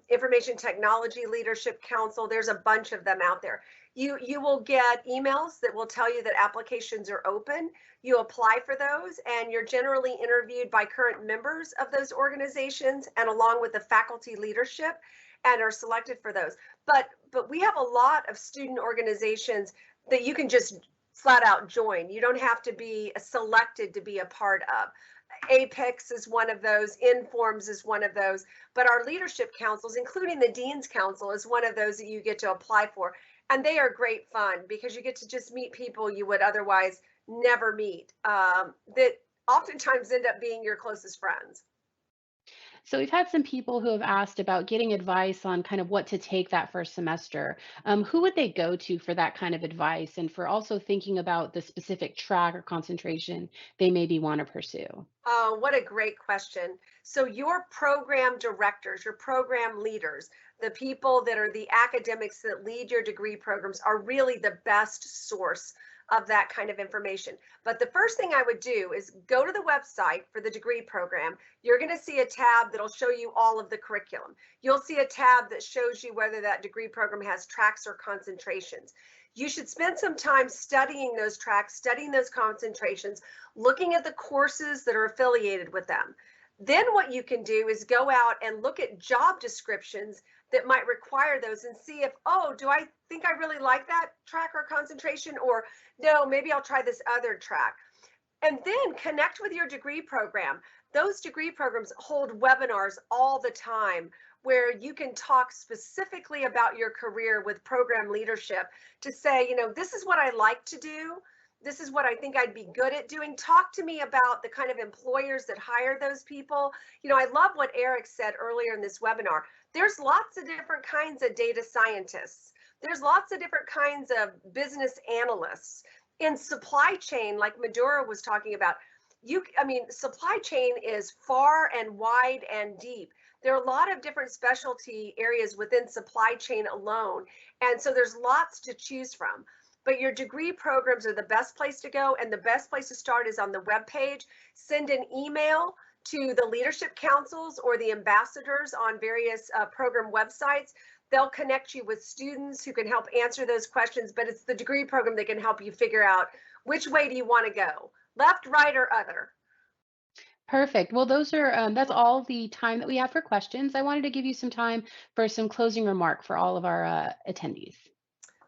Information Technology Leadership Council. There's a bunch of them out there. You will get emails that will tell you that applications are open. You apply for those, and you're generally interviewed by current members of those organizations and along with the faculty leadership, and are selected for those. But we have a lot of student organizations that you can just flat out join. You don't have to be selected to be a part of. Apex is one of those, Informs is one of those, but our leadership councils, including the Dean's Council, is one of those that you get to apply for. And they are great fun because you get to just meet people you would otherwise never meet, that oftentimes end up being your closest friends. So we've had some people who have asked about getting advice on kind of what to take that first semester. Who would they go to for that kind of advice, and for also thinking about the specific track or concentration they maybe want to pursue? Oh, what a great question. So your program directors, your program leaders, the people that are the academics that lead your degree programs are really the best source of that kind of information. But the first thing I would do is go to the website for the degree program. You're going to see a tab that'll show you all of the curriculum. You'll see a tab that shows you whether that degree program has tracks or concentrations. You should spend some time studying those tracks, studying those concentrations, looking at the courses that are affiliated with them. Then what you can do is go out and look at job descriptions that might require those and see if, oh, do I think I really like that track or concentration? Or no, maybe I'll try this other track. And then connect with your degree program. Those degree programs hold webinars all the time where you can talk specifically about your career with program leadership to say, you know, this is what I like to do. This is what I think I'd be good at doing. Talk to me about the kind of employers that hire those people. You know, I love what Eric said earlier in this webinar. There's lots of different kinds of data scientists. There's lots of different kinds of business analysts. In supply chain, like Medora was talking about, supply chain is far and wide and deep. There are a lot of different specialty areas within supply chain alone. And so there's lots to choose from. But your degree programs are the best place to go, and the best place to start is on the webpage. Send an email to the leadership councils or the ambassadors on various program websites. They'll connect you with students who can help answer those questions, but it's the degree program that can help you figure out which way do you want to go, left, right, or other. Perfect. Well, those are that's all the time that we have for questions. I wanted to give you some time for some closing remark for all of our attendees.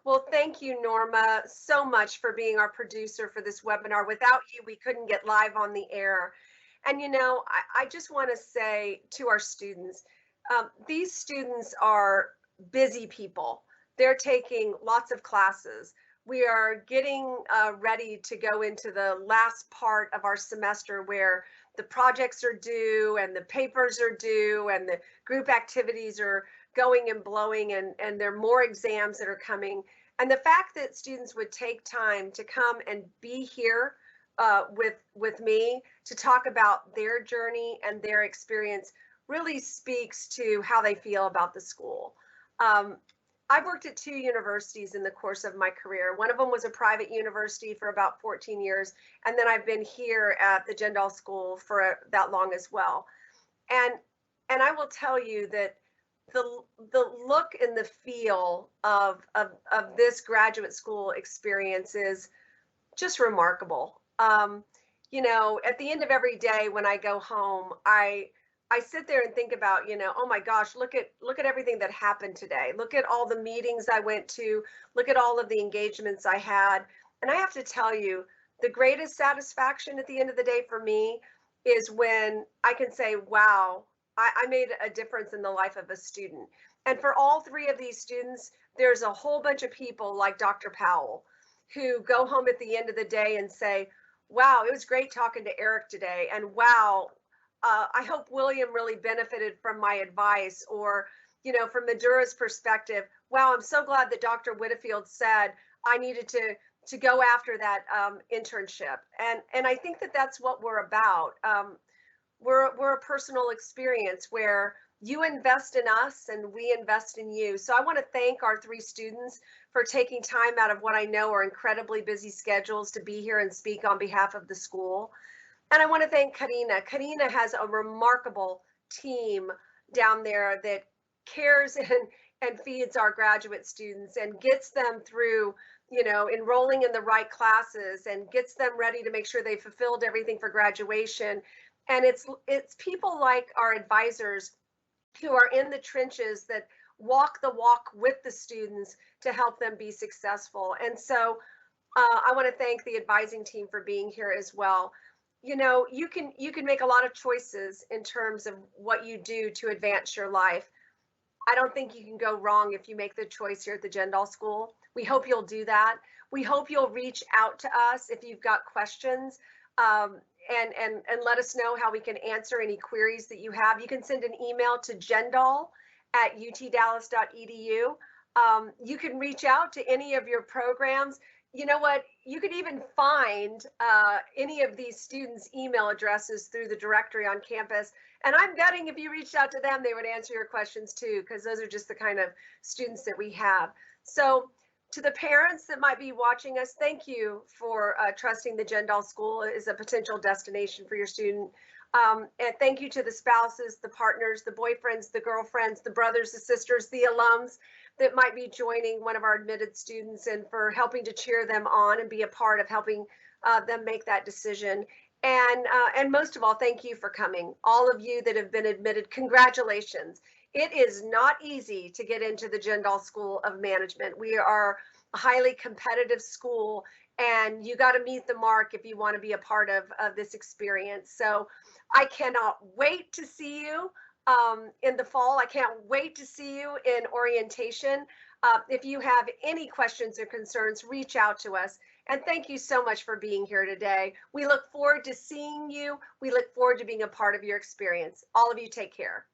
Well, thank you, Norma, so much for being our producer for this webinar. Without you, we couldn't get live on the air. And, you know, I just want to say to our students, these students are busy people. They're taking lots of classes. We are getting ready to go into the last part of our semester where the projects are due and the papers are due and the group activities are going and blowing, and there are more exams that are coming. And the fact that students would take time to come and be here with me to talk about their journey and their experience really speaks to how they feel about the school. I've worked at 2 universities in the course of my career. One of them was a private university for about 14 years, and then I've been here at the Jindal School for that long as well. And I will tell you that the look and the feel of this graduate school experience is just remarkable. You know, at the end of every day when I go home, I sit there and think about, you know, oh my gosh, look at everything that happened today. Look at all the meetings I went to. Look at all of the engagements I had. And I have to tell you, the greatest satisfaction at the end of the day for me is when I can say, wow, I made a difference in the life of a student. And for all 3 of these students, there's a whole bunch of people like Dr. Powell who go home at the end of the day and say, wow, it was great talking to Eric today. And wow, I hope William really benefited from my advice. Or, you know, from Medora's perspective, wow, I'm so glad that Dr. Whitfield said I needed to go after that internship. And I think that that's what we're about. We're a personal experience where you invest in us and we invest in you. So I want to thank our 3 students for taking time out of what I know are incredibly busy schedules to be here and speak on behalf of the school. And I want to thank Karina. Karina has a remarkable team down there that cares and feeds our graduate students and gets them through, you know, enrolling in the right classes and gets them ready to make sure they fulfilled everything for graduation. And it's people like our advisors who are in the trenches that walk the walk with the students to help them be successful. And so I want to thank the advising team for being here as well. You know, you can make a lot of choices in terms of what you do to advance your life. I don't think you can go wrong if you make the choice here at the Gendal School. We hope you'll do that. We hope you'll reach out to us if you've got questions. And let us know how we can answer any queries that you have. You can send an email to gendal@utdallas.edu. You can reach out to any of your programs. You know what? You could even find any of these students' email addresses through the directory on campus. And I'm betting if you reached out to them, they would answer your questions too, because those are just the kind of students that we have. So to the parents that might be watching us, thank you for trusting the Gendal School as a potential destination for your student. And thank you to the spouses, the partners, the boyfriends, the girlfriends, the brothers, the sisters, the alums that might be joining one of our admitted students, and for helping to cheer them on and be a part of helping them make that decision. And most of all, thank you for coming. All of you that have been admitted, congratulations. It is not easy to get into the Gendal School of Management. We are a highly competitive school, and you got to meet the mark if you want to be a part of this experience. So I cannot wait to see you in the fall. I can't wait to see you in orientation. If you have any questions or concerns, reach out to us. And thank you so much for being here today. We look forward to seeing you. We look forward to being a part of your experience. All of you take care.